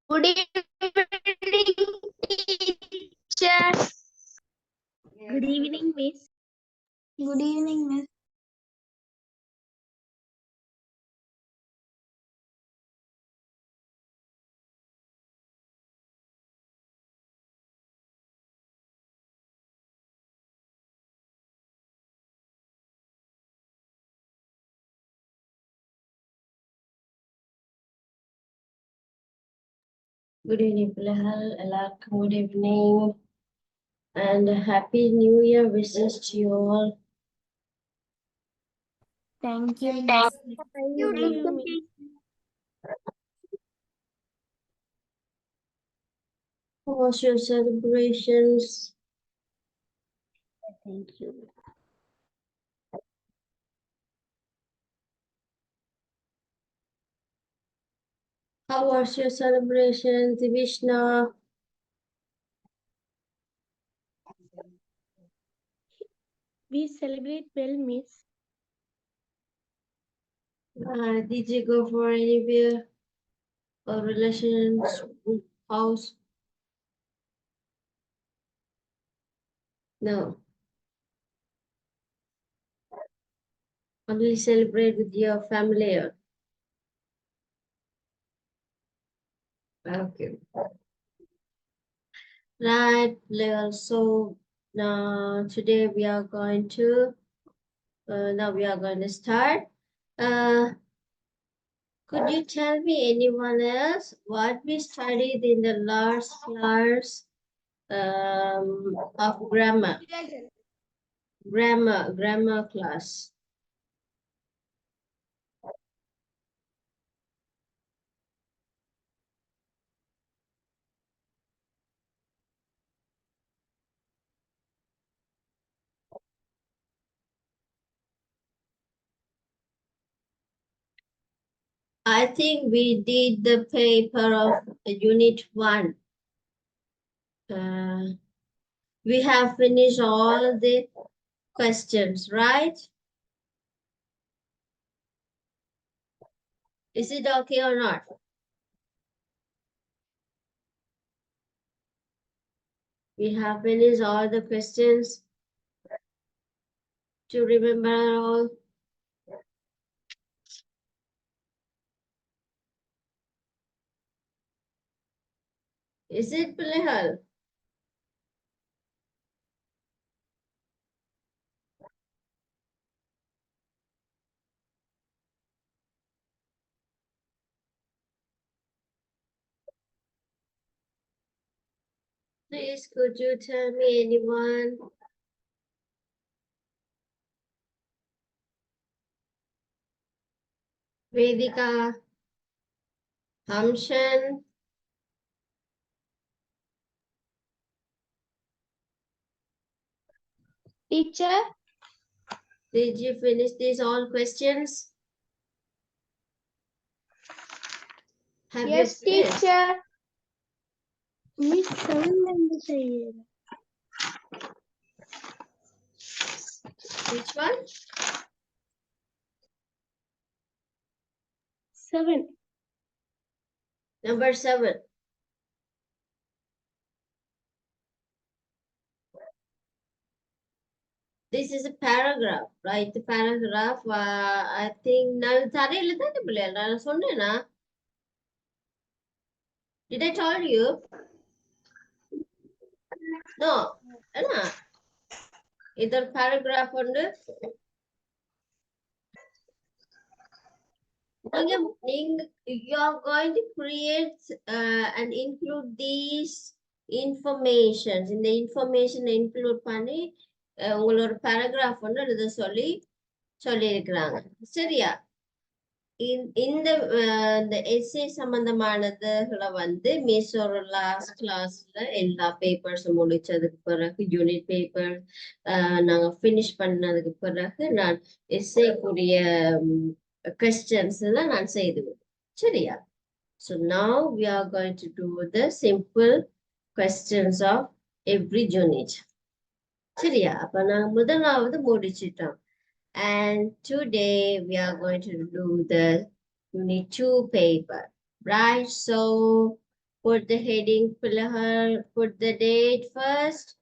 Good evening, teacher. Good evening, Miss. Good evening, Miss. Good evening, Bilal. എല്ലാവർക്കും good evening and happy new year wishes to you all. Thank you, Thank Miss. How was your celebrations? Thank you. How was your celebrations, Vishna? We celebrate well, Miss. Did you go for anywhere or relations house? No. Only celebrate with your family. Okay. Right, Bilal. So now today we are going to start. Could you tell me anyone else what we studied in the last class of grammar? Grammar class. I think we did the paper of unit 1. We have finished all the questions, right? Is it okay or not? We have finished all the questions to remember all. Is it Bilal? Please, could you tell me anyone? Vedika, Hamshan, Teacher? did you finish these all questions? Have Yes, you finished? teacher. Miss 7 members are here. Which one? 7. Number 7. This is a paragraph, right? The paragraph, I think, நான் தரையில தானே பிள்ளையா நான் சொன்னேனா? Did I tell you? No. என்ன? இது ஒரு paragraph உண்டு. You are going to create and include these informations. இந்த information include பண்ணி உங்களோட paragraph ஒன்று எழுத சொல்லியிருக்கிறாங்க. சரியா? இந்த எஸ்ஏ சம்பந்தமானதுகளை வந்து மிஸ்ஸோட லாஸ்ட் கிளாஸ்ல எல்லா பேப்பர்ஸும் முடிச்சதுக்கு பிறகு யூனிட் பேப்பர் நாங்க ஃபினிஷ் பண்ணதுக்கு பிறகு நான் எஸ்ஏக்குரிய questions எல்லாம் நான் செய்துவிடுவேன். சரியா? So now we are going to do the simple questions of every unit. சரியா? அப்ப நாங்க முதலாவது முடிச்சிட்டோம். And today we are going to do the unit 2 paper, right? So Put the heading, put the date first,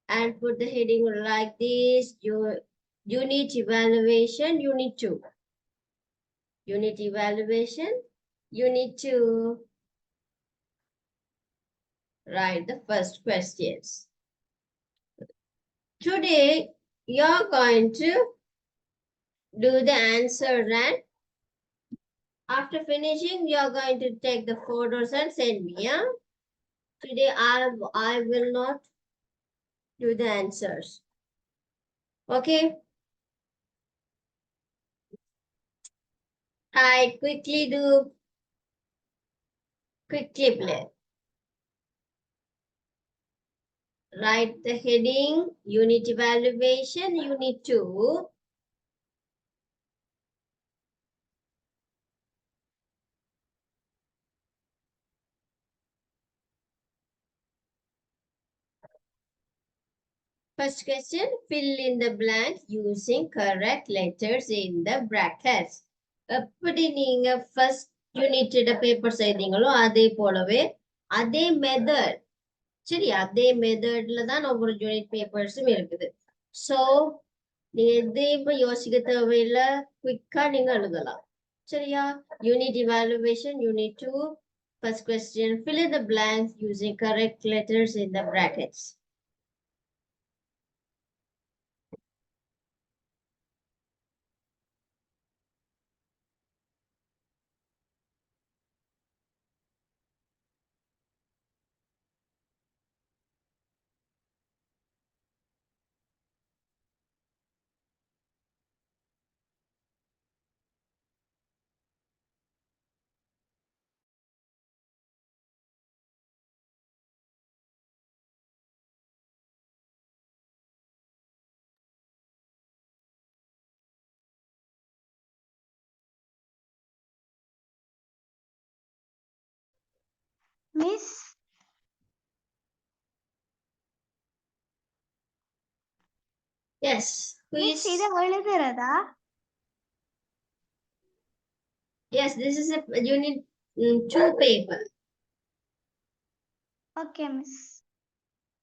and put the heading like this. Your unit evaluation, unit 2. Unit evaluation, unit 2. Write the first questions. Today, you're going to do the answer, and after finishing, you're going to take the photos and send me. Yeah? Today, I will not do the answers. Okay? I quickly play. Write the heading, unit evaluation, unit 2. First question, fill in the blank using correct letters in the brackets. எப்படி நீங்க first unit paper செய்தீங்களோ அதே போலவே அதே method சரி அதே மெத்தட்ல தான் ஒவ்வொரு யூனிட் பேப்பர்ஸும் இருக்குது. ஸோ நீங்க எதையும் யோசிக்க தேவையில்லை, குயிக்கா நீங்க எழுதலாம். சரியா? Unit evaluation unit 2. First question, fill in the blanks using correct letters in the brackets. Miss, Yes, Miss, please. இதை எழுதுறதா? Yes, this is a unit 2 paper. Okay, Miss.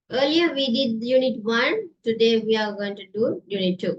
Earlier we did unit 1. Today we are going to do unit 2.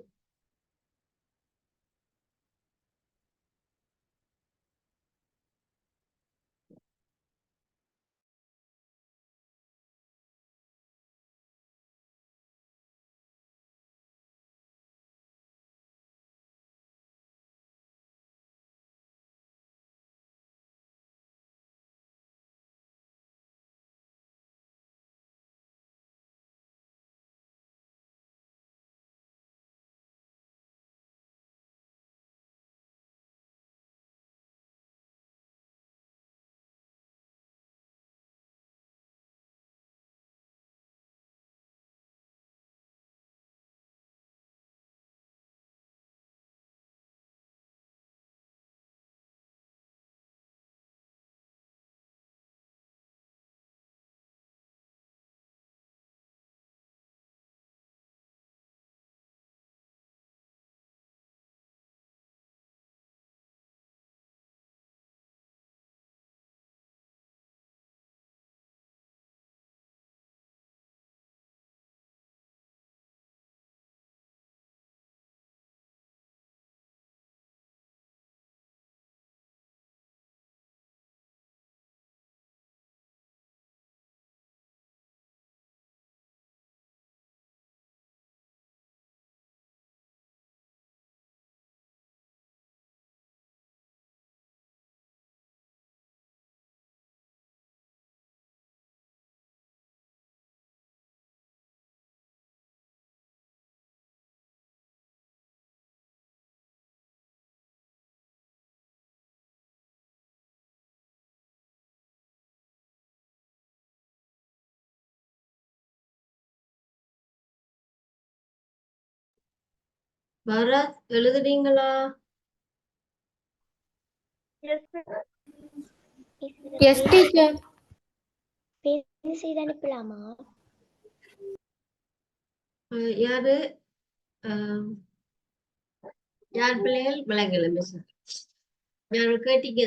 Bharat எழுதுறீங்களா? Yes, teacher. பேர் செய்து அனுப்பலாமா? யாரு யார் பிள்ளைகள் விளங்கல miss? யாரு கேட்டீங்க?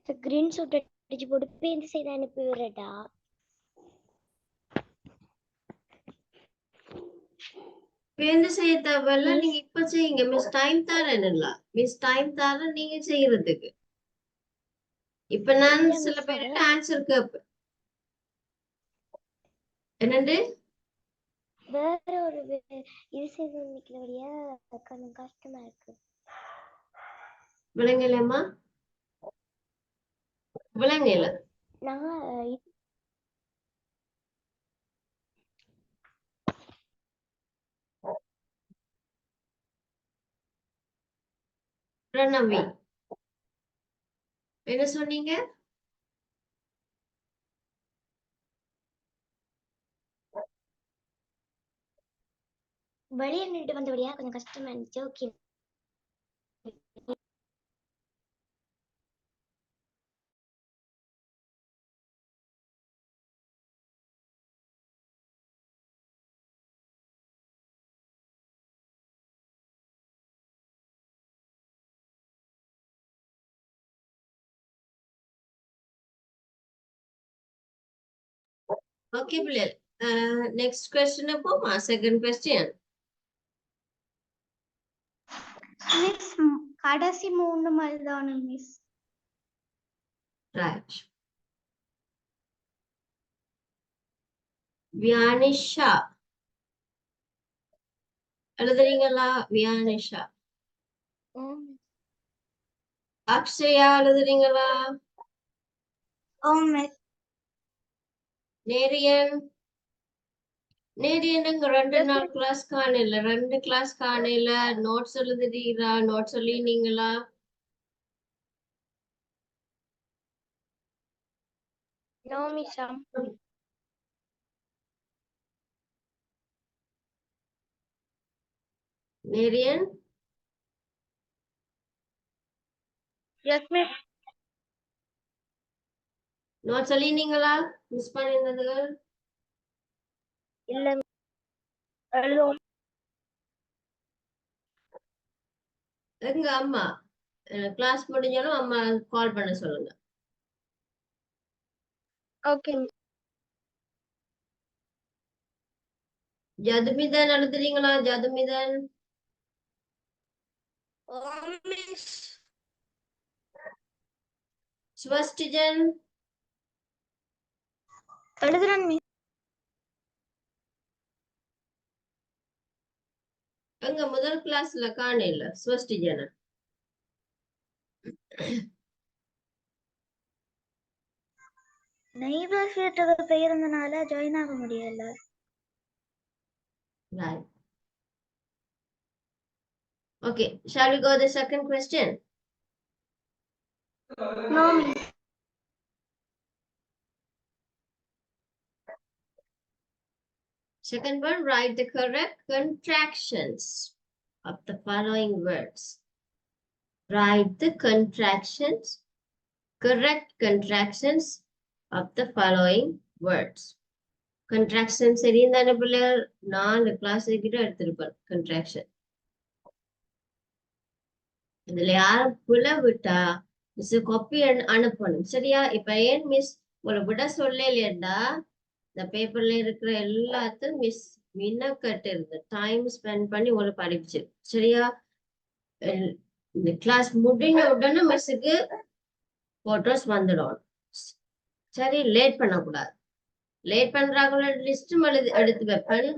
Green suit அடிச்சு போட்டு பேருந்து செய்து அனுப்பி விடுறடா. பேருந்து செய்ய தேவையில்ல, Miss. நீங்க இப்ப செய்யுங்க. மிஸ் டைம் தரேன் இல்ல, மிஸ் டைம் தரேன் நீங்க செய்யறதுக்கு. இப்ப நான் இல்ல சில மிஸ் பேருக்கு ஆன்சர் கேட்பேன். என்னண்டு வேற ஒரு இது செய்து நிக்கிறபடியா கொஞ்சம் கஷ்டமா இருக்கு. விளங்கலம்மா? விளங்கல. நான் பிரணவி என்ன சொன்னீங்க? வெளியே நின்று வந்தபடியா கொஞ்சம் கஷ்டமா இருந்துச்சு. ஓகே ஓகே பிள்ளைகள். நெக்ஸ்ட் கொஸ்டின் போமா? Second question. மிஸ். கடைசி 3 மாதிரி தானே மிஸ்? ரைட். வியானிஷா எழுதுறீங்களா? வியானிஷா. அக்ஷயா எழுதுறீங்களா? மிஸ். நேரியன் நேரியனுங்க 2 நாள் கிளாஸ் காணல, 2 கிளாஸ் காணல. நோட்ஸ் எழுதுறீங்களா? நோட்ஸ் எழுதினீங்களா? No miss. Neriyan yes miss. Notes எழுதினீங்களா? மிஸ் பண்ணிருந்ததுகள் இல்ல எழுதும். எங்க அம்மா கிளாஸ் முடிஞ்சாலும் அம்மா கால் பண்ண சொல்லுங்க. Okay miss. ஜதுமிதன் எழுதுறீங்களா? ஜதுமிதன் மிஸ். ஸ்வஸ்டிஜன் எழுதுறேன் மிஸ். எங்க முதல் கிளாஸ்ல காணல ஸ்வஸ்டிஜன. நெய்பர்ஸ் வீட்டுக்கு போயிருந்தனால ஜாயின் ஆக முடியல. Right. Okay, shall we go the second question? No miss. Second one, write the correct contractions of the following words. Write the correct contractions of the following words. Contractions சரியான பிள்ளைகள் 4 class கிட்ட எடுத்திருப்பேன். contraction இதுல யாரும் புல விட்டா miss copy அனுப்பணும். சரியா? இப்ப ஏன் மிஸ் ஒரு விட சொல்லலையேண்டா, இந்த பேப்பர்ல இருக்கிற எல்லாத்தையும் மிஸ் மின்னக்கட்டு இருந்து டைம் ஸ்பெண்ட் பண்ணி ஒரு படிச்சு. சரியா? இந்த கிளாஸ் முடிஞ்ச உடனே மிஸ்ஸுக்கு போட்டோஸ் வந்துடும். சரி, லேட் பண்ணக்கூடாது. லேட் பண்றாங்களோட லிஸ்டும் எடுத்து வைப்பேன்,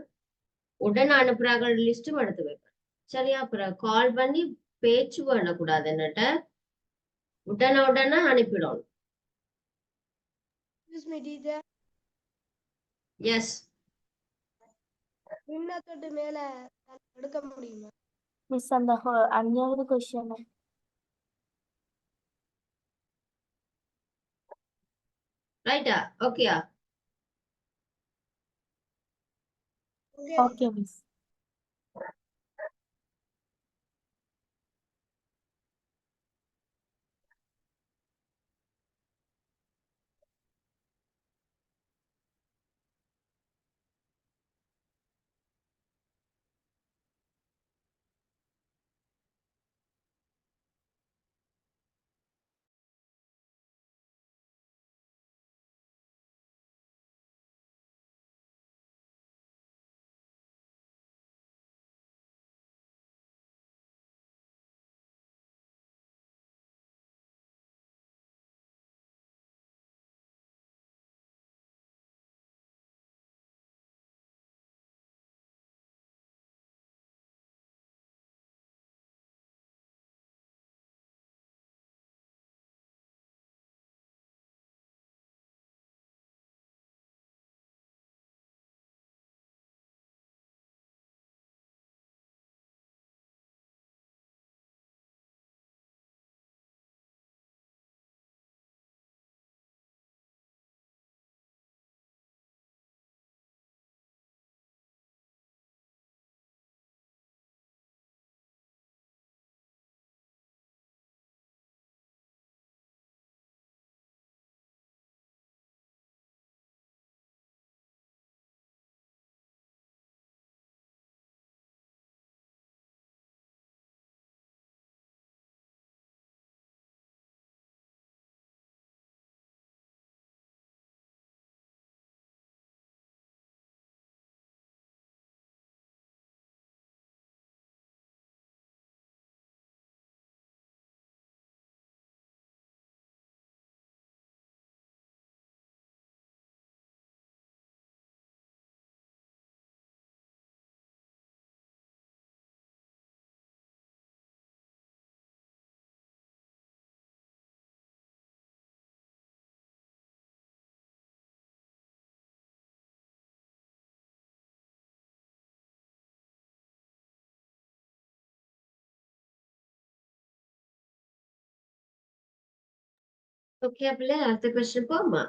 உடனே அனுப்புறாங்களோட லிஸ்டும் எடுத்து வைப்பேன். சரியா? அப்புறம் கால் பண்ணி பேச்சு பண்ணக்கூடாது. என்னட்ட உடனே அனுப்பிடணும். எஸ். மின்னத்தோட்டு மேல எடுக்க முடியுமா? மிஸ் அந்த 5வது கொஸ்டின் ரைட்டா? ஓகேயா? Okay miss. ஓகே பிள்ளை அடுத்த கொஸ்டின் போமா.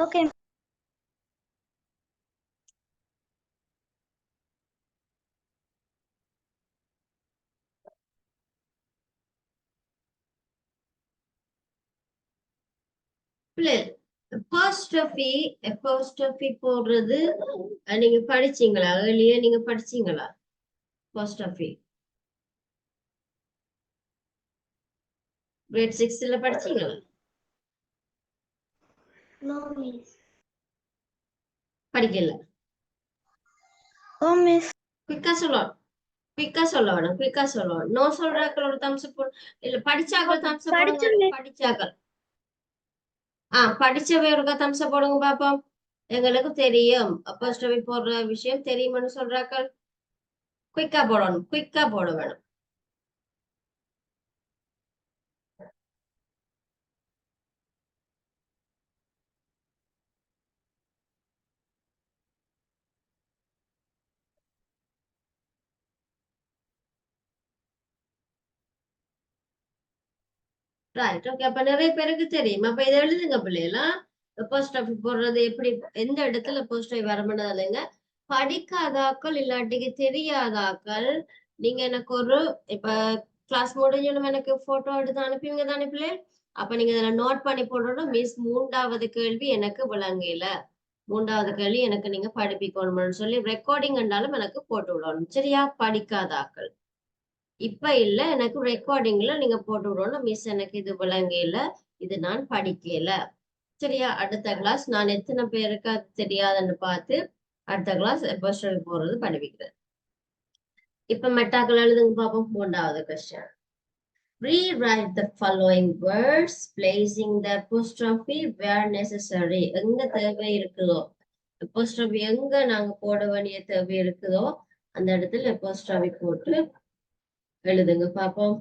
ஓகே பிள்ளை apostrophe போடுறது நீங்க படிச்சீங்களா? ஏர்லியே நீங்க படிச்சீங்களா? apostrophe grade 6ல படிச்சீங்களா? நோ மிஸ் படிக்கல. ஓ மிஸ் குயிக்கா சொல்லணும் குயிக்கா சொல்லணும். நோ சொல்றாக்கள் ஒரு தம்ஸ் இல்ல படிச்சாக்கள் தம்ஸ் போடுங்க. படிச்சாக்கள் படிச்சவை ஒரு தம்ஸ் போடுங்க பாப்போம். எங்களுக்கு தெரியும் apostrophe போடுற விஷயம் தெரியும்னு சொல்றாக்கள் குயிக்கா போடணும். குயிக்கா போட வேணும். Right okay. அப்ப நிறைய பேருக்கு தெரியும். அப்ப இதை எழுதுங்க பிள்ளைகளா. apostrophe போடுறது எப்படி, எந்த இடத்துல apostrophe வரமுடியாதுங்க. படிக்காதாக்கள் இல்லாட்டிக்கு தெரியாதாக்கள் நீங்க எனக்கு ஒரு இப்ப கிளாஸ் முடிஞ்சோன்னு எனக்கு போட்டோ எடுத்து அனுப்புவீங்க தானே பிள்ளை. அப்ப நீங்க இதுல நோட் பண்ணி போடணும். மிஸ் 3வது கேள்வி எனக்கு விளங்கல, 3வது கேள்வி எனக்கு நீங்க படிப்பிக்கணும்னு சொல்லி ரெக்கார்டிங் என்றாலும் எனக்கு போட்டு விடணும். சரியா? படிக்காதாக்கள் இப்ப இல்ல, எனக்கு ரெக்கார்டிங்ல நீங்க போட்டு விடணும். மிஸ் எனக்கு இது விளங்கல, இது நான் படிக்கல. சரியா? அடுத்த கிளாஸ் நான் எத்தனை பேருக்கு அது தெரியாதுன்னு பார்த்து அடுத்த கிளாஸ் apostrophe போடுறது படிப்பிக்கிறேன். இப்ப மெட்டாக்கள் எழுதுங்க பாப்போம். 3வது question. Rewrite the following words placing the apostrophe where necessary. எங்க தேவை இருக்குதோ apostrophe எங்க நாங்க போட வேண்டிய தேவை இருக்குதோ அந்த இடத்துல apostrophe போட்டு எழுதுங்க பாப்போம்.